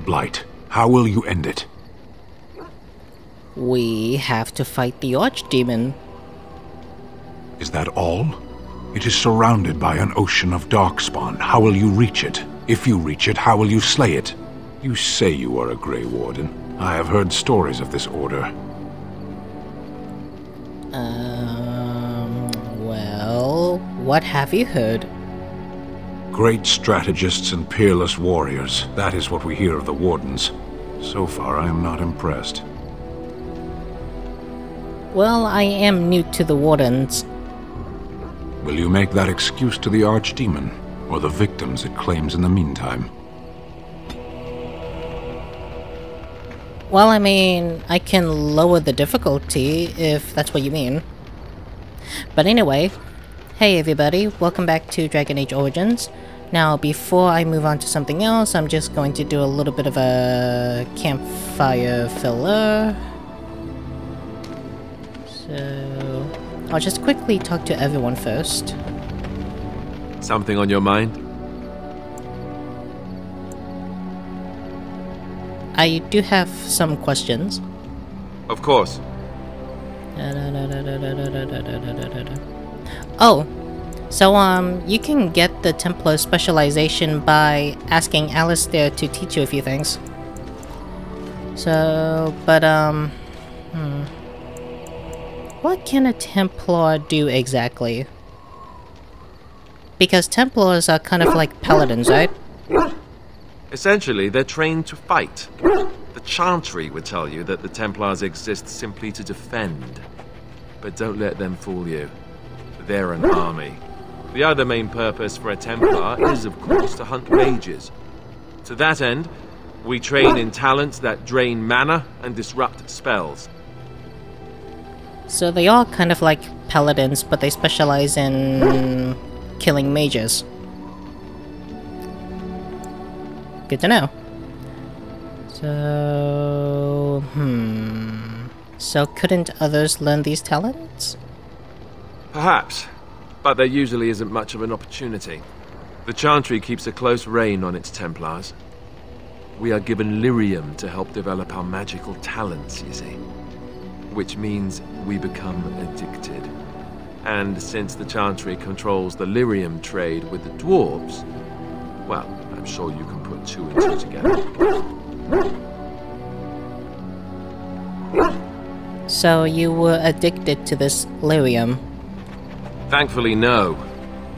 Blight? How will you end it? We have to fight the Archdemon. Is that all? It is surrounded by an ocean of darkspawn. How will you reach it? If you reach it, how will you slay it? You say you are a Grey Warden. I have heard stories of this order. Well, what have you heard? Great strategists and peerless warriors. That is what we hear of the Wardens. So far, I am not impressed. Well, I am new to the Wardens. Will you make that excuse to the Archdemon, or the victims it claims in the meantime? Well, I mean, I can lower the difficulty, if that's what you mean. But anyway, hey everybody, welcome back to Dragon Age Origins. Now, before I move on to something else, I'm just going to do a little bit of a campfire filler. So, I'll just quickly talk to everyone first. Something on your mind? I do have some questions. Of course. Oh, so you can get the Templar specialization by asking Alistair to teach you a few things. So, but what can a Templar do exactly? Because Templars are kind of like paladins, right? Essentially, they're trained to fight. The Chantry would tell you that the Templars exist simply to defend. But don't let them fool you. They're an army. The other main purpose for a Templar is, of course, to hunt mages. To that end, we train in talents that drain mana and disrupt spells. So they are kind of like paladins, but they specialize in killing mages. Good to know. So, So couldn't others learn these talents? Perhaps, but there usually isn't much of an opportunity. The Chantry keeps a close rein on its Templars. We are given lyrium to help develop our magical talents, you see. Which means we become addicted. And since the Chantry controls the lyrium trade with the dwarves, well, I'm sure you can put two and two together. So you were addicted to this lyrium? Thankfully, no.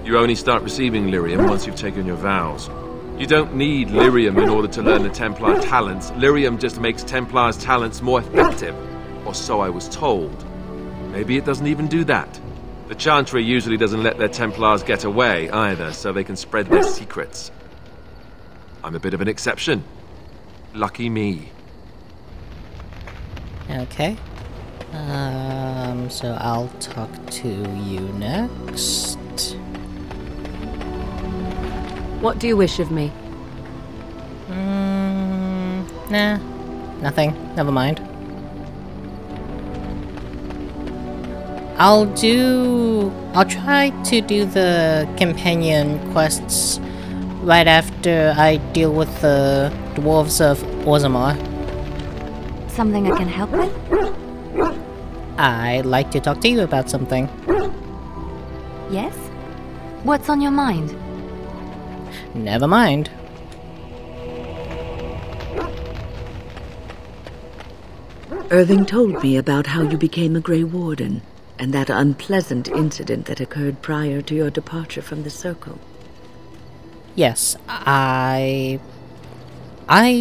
You only start receiving lyrium once you've taken your vows. You don't need lyrium in order to learn the Templar talents. Lyrium just makes Templars' talents more effective. Or so I was told. Maybe it doesn't even do that. The Chantry usually doesn't let their Templars get away either, so they can spread their secrets. I'm a bit of an exception. Lucky me. Okay. So I'll talk to you next. What do you wish of me? Nah. Nothing. Never mind. I'll try to do the companion quests right after I deal with the dwarves of Orzammar. Something I can help with? I'd like to talk to you about something. Yes? What's on your mind? Never mind. Irving told me about how you became a Grey Warden, and that unpleasant incident that occurred prior to your departure from the Circle. Yes, I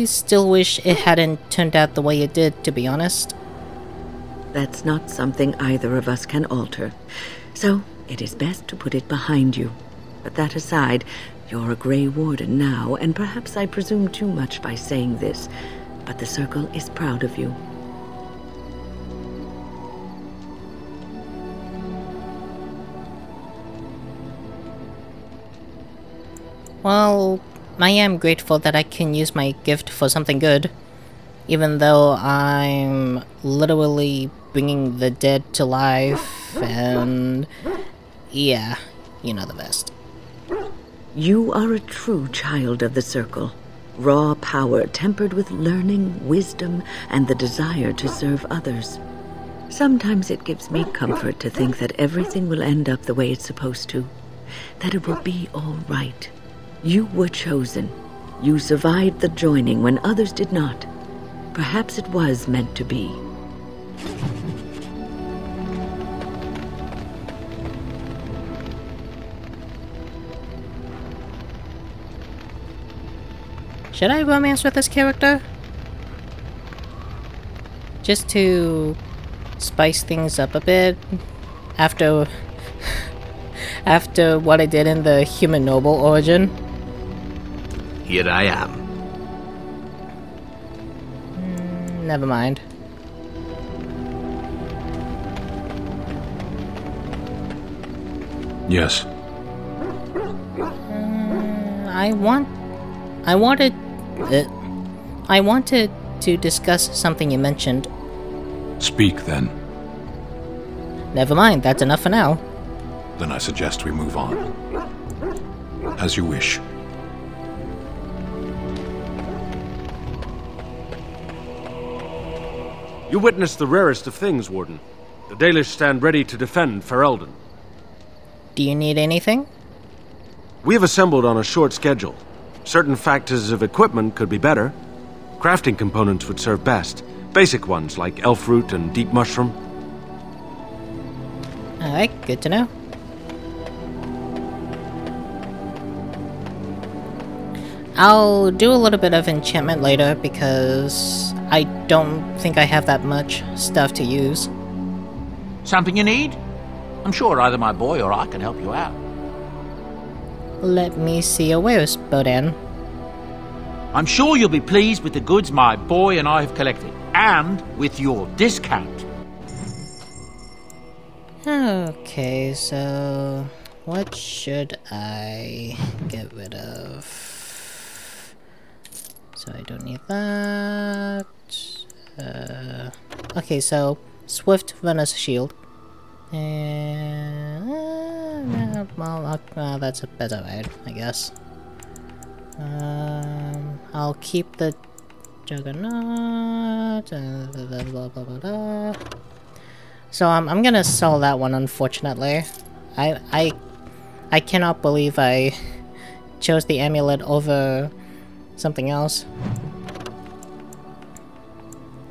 still wish it hadn't turned out the way it did, to be honest. That's not something either of us can alter, so it is best to put it behind you. But that aside, you're a Grey Warden now, and perhaps I presume too much by saying this, but the Circle is proud of you. Well, I am grateful that I can use my gift for something good, even though I'm literally bringing the dead to life, and yeah, you know the best. You are a true child of the Circle. Raw power tempered with learning, wisdom, and the desire to serve others. Sometimes it gives me comfort to think that everything will end up the way it's supposed to. That it will be all right. You were chosen. You survived the joining when others did not. Perhaps it was meant to be. Should I romance with this character? Just to spice things up a bit after after what I did in the human noble origin. Here I am. Never mind. Yes. I wanted to discuss something you mentioned. Speak, then. Never mind, that's enough for now. Then I suggest we move on. As you wish. You witnessed the rarest of things, Warden. The Dalish stand ready to defend Ferelden. Do you need anything? We have assembled on a short schedule. Certain factors of equipment could be better. Crafting components would serve best. Basic ones like elf root and deep mushroom. Alright, good to know. I'll do a little bit of enchantment later because I don't think I have that much stuff to use. Something you need? I'm sure either my boy or I can help you out. Let me see your wares, Bodan. I'm sure you'll be pleased with the goods my boy and I have collected, and with your discount. Okay, so what should I get rid of? So I don't need that. Okay, so Swift Runner's Shield. And well, that's alright, I guess. I'll keep the Juggernaut. Blah, blah, blah, blah. So I'm gonna sell that one, unfortunately. I cannot believe I chose the amulet over something else.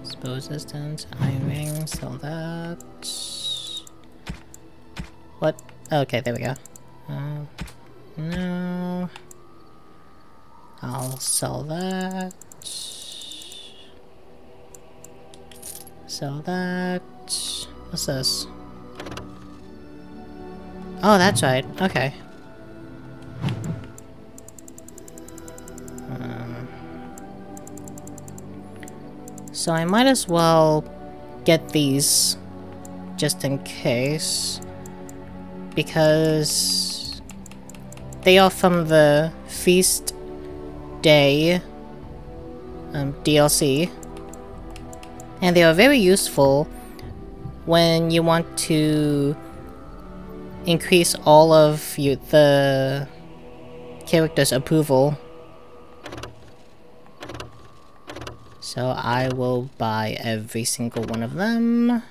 Expose distance, iron ring, sell that. What? Okay, there we go. No. I'll sell that. Sell that. What's this? Oh, that's right. Okay. So I might as well get these just in case, because they are from the Feast Day DLC, and they are very useful when you want to increase all of the character's approval. So I will buy every single one of them.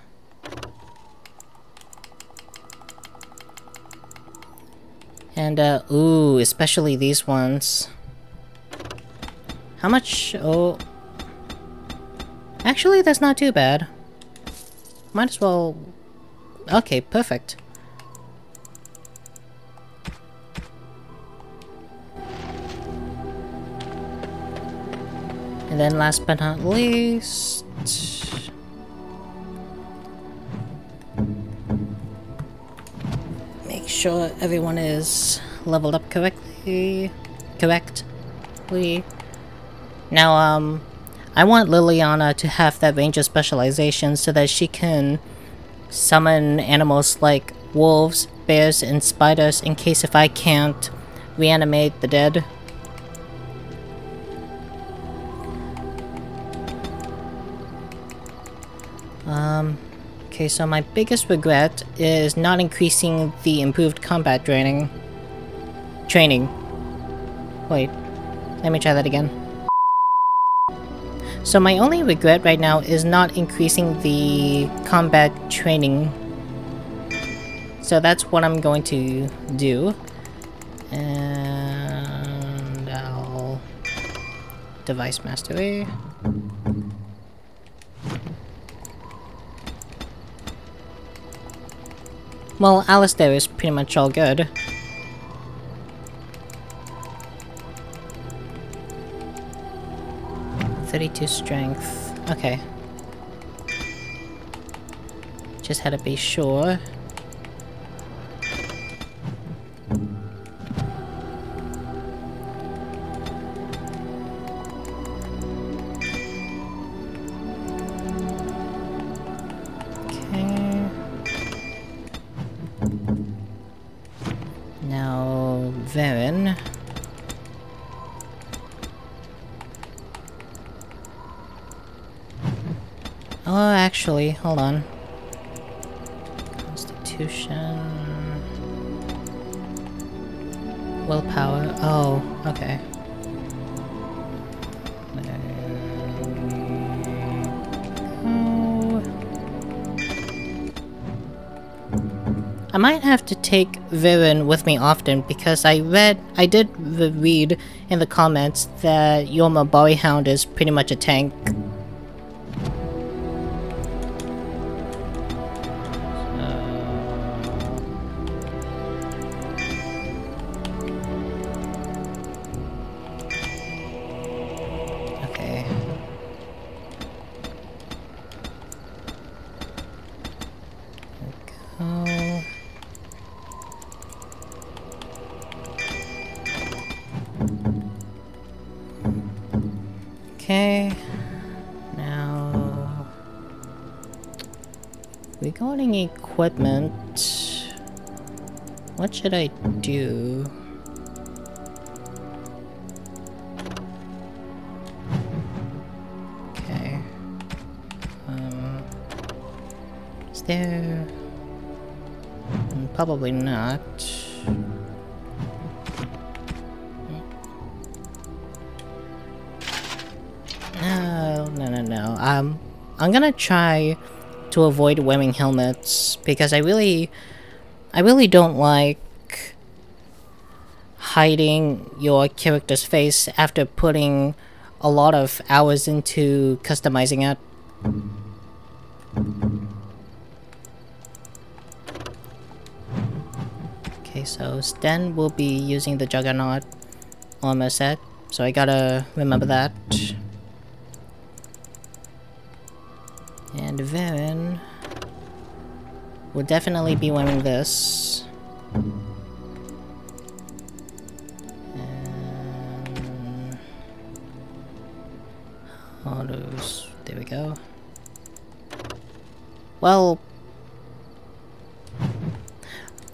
And ooh, especially these ones. How much? Oh, actually that's not too bad. Might as well. Okay, perfect. And then last but not least, make sure everyone is leveled up correctly. Now, I want Liliana to have that ranger specialization so that she can summon animals like wolves, bears, and spiders in case if I can't reanimate the dead. Okay, so my biggest regret is not increasing the improved combat training. Wait, let me try that again. So my only regret right now is not increasing the combat training. So that's what I'm going to do. And I'll... Device mastery. Well, Alistair is pretty much all good. .32 strength. Okay. Just had to be sure. Okay. Now, Varen. Oh, actually, hold on. Constitution... Willpower... Oh, okay. I might have to take Varen with me often because I did read in the comments that your Mabari Hound is pretty much a tank. Okay. There we go. Okay, now regarding equipment, what should I do? Okay, is there? Probably not. No. I'm gonna try to avoid wearing helmets because I really don't like hiding your character's face after putting a lot of hours into customizing it. Okay, so Sten will be using the Juggernaut armor set, so I gotta remember that. And Varen will definitely be wearing this. And autos, there we go. Well,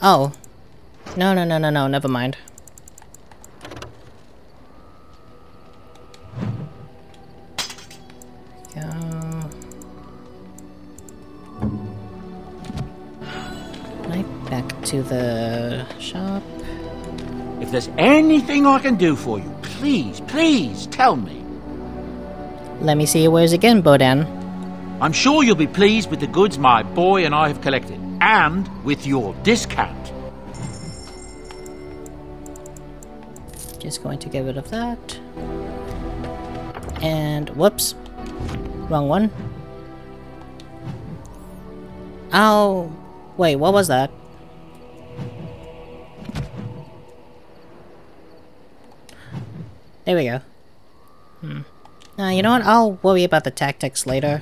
oh, no, never mind. To the shop. If there's anything I can do for you, please tell me. Let me see your wares again, Bodan. I'm sure you'll be pleased with the goods my boy and I have collected, and with your discount. Just going to get rid of that. And whoops. Wrong one. Oh, wait, what was that? There we go. You know what? I'll worry about the tactics later.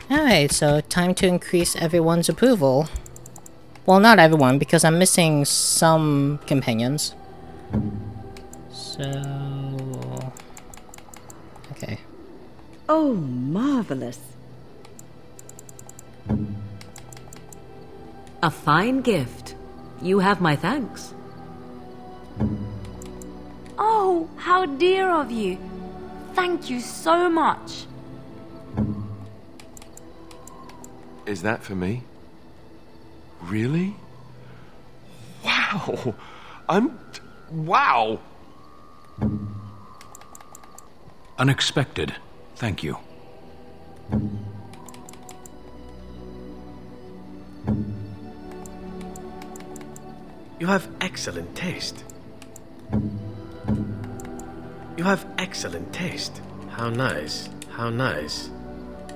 Alright, so time to increase everyone's approval. Well, not everyone, because I'm missing some companions. So... okay. Oh, marvelous. A fine gift. You have my thanks. Oh, how dear of you. Thank you so much. Is that for me? Really? Wow! Wow! Unexpected. Thank you. You have excellent taste. You have excellent taste. How nice. How nice.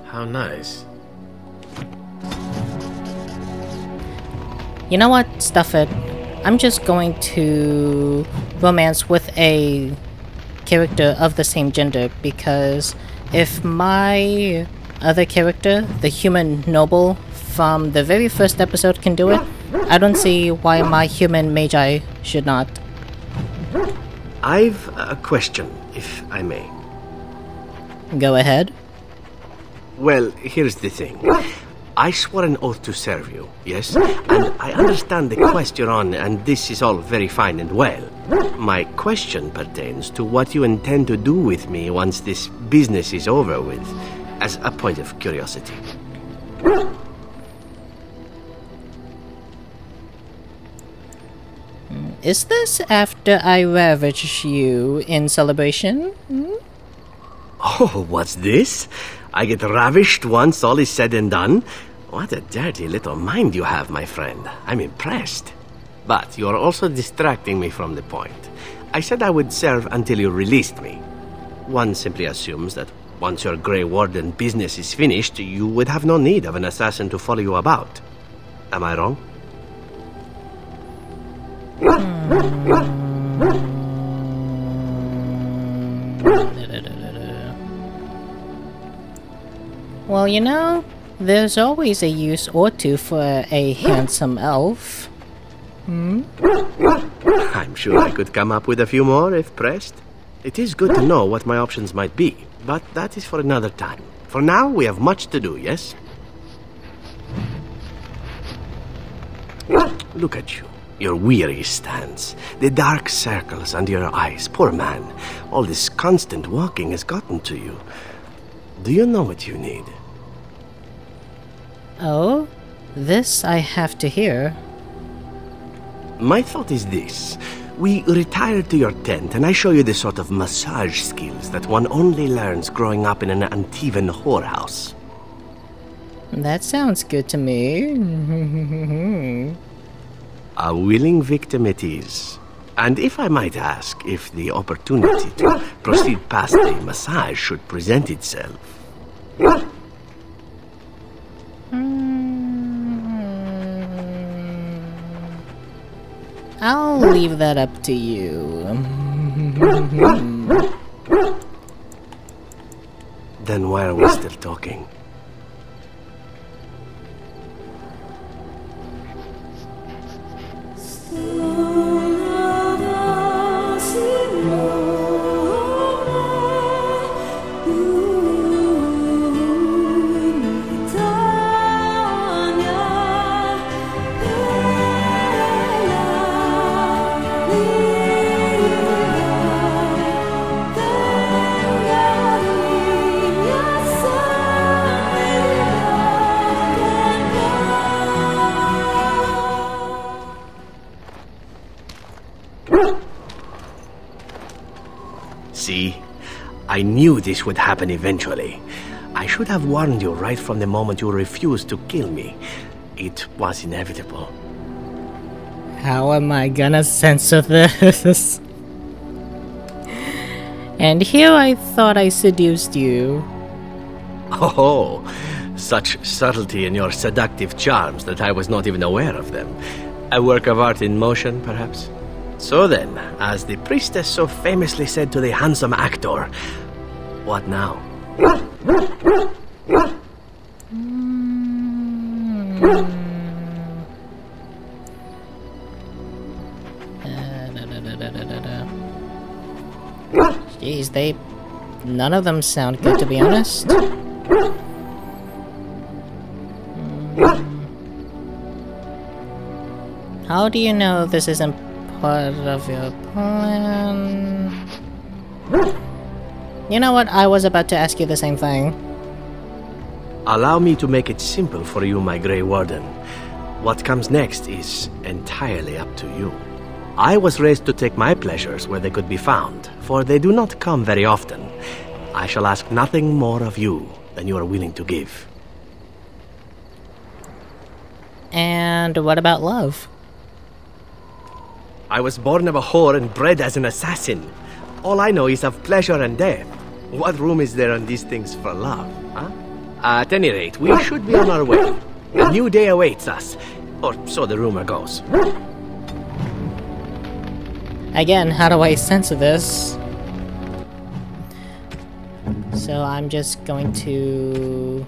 How nice. You know what? Stuff it. I'm just going to romance with a character of the same gender, because if my other character, the human noble from the very first episode, can do it, I don't see why my human magi should not. I've a question, if I may. Go ahead. Well, here's the thing. I swore an oath to serve you, yes? And I understand the quest you're on, and this is all very fine and well. My question pertains to what you intend to do with me once this business is over with, as a point of curiosity. Is this after I ravage you in celebration? Oh, what's this? I get ravished once all is said and done? What a dirty little mind you have, my friend. I'm impressed. But you're also distracting me from the point. I said I would serve until you released me. One simply assumes that once your Grey Warden business is finished, you would have no need of an assassin to follow you about. Am I wrong? Well, you know, there's always a use or two for a handsome elf. I'm sure I could come up with a few more if pressed. It is good to know what my options might be, but that is for another time. For now, we have much to do, yes? Look at you. Your weary stance, the dark circles under your eyes. Poor man, all this constant walking has gotten to you. Do you know what you need? Oh? This I have to hear. My thought is this. We retire to your tent and I show you the sort of massage skills that one only learns growing up in an Antivan whorehouse. That sounds good to me. A willing victim it is. And if I might ask, if the opportunity to proceed past the massage should present itself. I'll leave that up to you. Then why are we still talking? See? I knew this would happen eventually. I should have warned you right from the moment you refused to kill me. It was inevitable. How am I gonna censor this? And here I thought I seduced you. Oh, such subtlety in your seductive charms that I was not even aware of them. A work of art in motion, perhaps? So then, as the priestess so famously said to the handsome actor, what now? Jeez, none of them sound good, to be honest. How do you know this isn't part of your plan? You know what? I was about to ask you the same thing. Allow me to make it simple for you, my Grey Warden. What comes next is entirely up to you. I was raised to take my pleasures where they could be found, for they do not come very often. I shall ask nothing more of you than you are willing to give. And what about love? I was born of a whore and bred as an assassin. All I know is of pleasure and death. What room is there on these things for love, huh? At any rate, we should be on our way. A new day awaits us, or so the rumor goes. Again, how do I censor this? So I'm just going to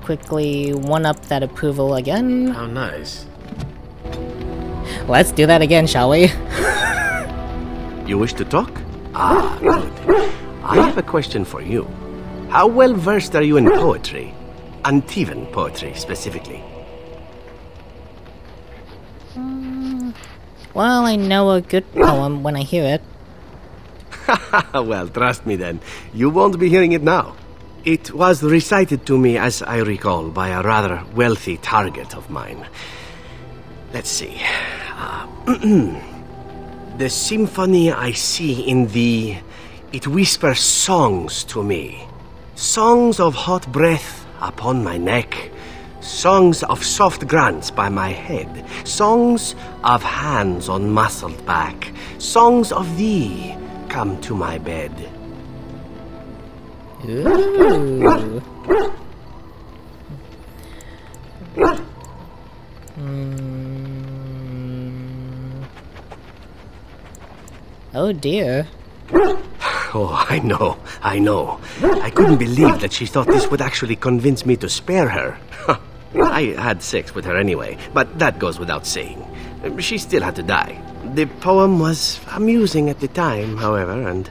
quickly one-up that approval again. How nice. Let's do that again, shall we? You wish to talk? Ah, good. I have a question for you. How well versed are you in poetry? Antivan poetry, specifically. Well, I know a good poem when I hear it. Well, trust me then. You won't be hearing it now. It was recited to me, as I recall, by a rather wealthy target of mine. Let's see. The symphony I see in thee, it whispers songs to me. Songs of hot breath upon my neck. Songs of soft grants by my head. Songs of hands on muscled back. Songs of thee come to my bed. Ooh. Oh dear. Oh, I know. I couldn't believe that she thought this would actually convince me to spare her. I had sex with her anyway, but that goes without saying. She still had to die. The poem was amusing at the time, however, and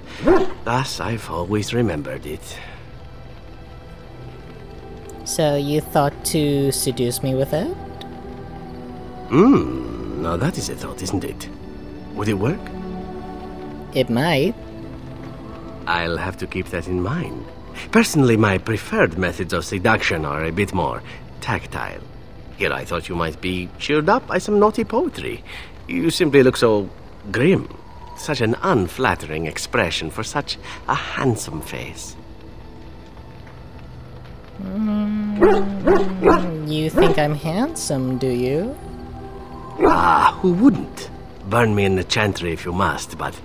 thus I've always remembered it. So you thought to seduce me with it? Now that is a thought, isn't it? Would it work? It might. I'll have to keep that in mind. Personally, my preferred methods of seduction are a bit more tactile. Here I thought you might be cheered up by some naughty poetry. You simply look so grim. Such an unflattering expression for such a handsome face. You think I'm handsome, do you? Ah, who wouldn't? Burn me in the chantry if you must, but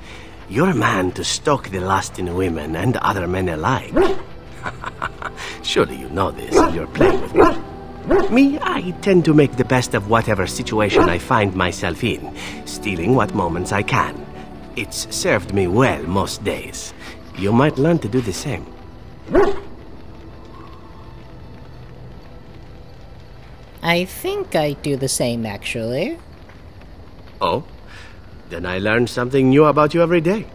you're a man to stoke the lust in women and other men alike. Surely you know this, and you're playing with me. Me, I tend to make the best of whatever situation I find myself in, stealing what moments I can. It's served me well most days. You might learn to do the same. I think I do the same, actually. Oh? Then I learn something new about you every day.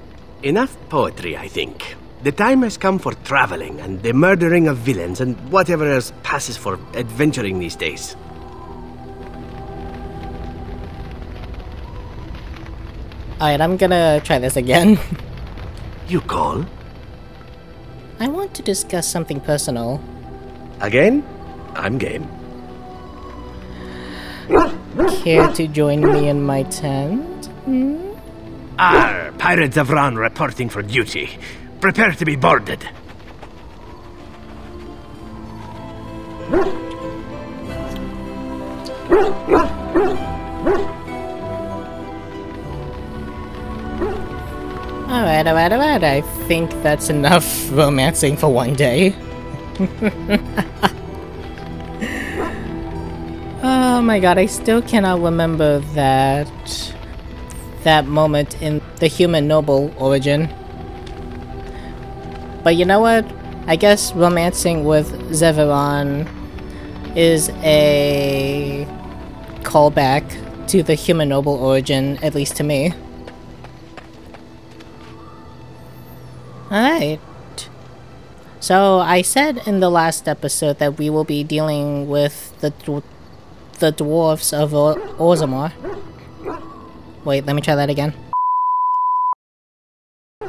Enough poetry, I think. The time has come for traveling and the murdering of villains and whatever else passes for adventuring these days. Alright, I'm gonna try this again. You call? I want to discuss something personal. Again? I'm game. Care to join me in my tent? Arr, Pirates of Ron reporting for duty. Prepare to be boarded. Alright. I think that's enough romancing for one day. Oh my god, I still cannot remember that moment in the human noble origin. But you know what? I guess romancing with Zeveron is a callback to the human noble origin, at least to me. Alright. So, I said in the last episode that we will be dealing with the dwarves of Orzammar. Wait, let me try that again.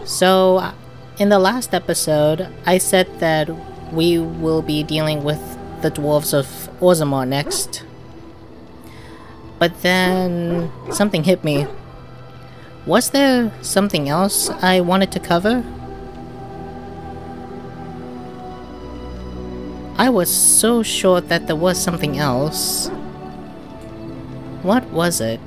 So, in the last episode, I said that we will be dealing with the dwarves of Orzammar next. But then something hit me. Was there something else I wanted to cover? I was so sure that there was something else. What was it?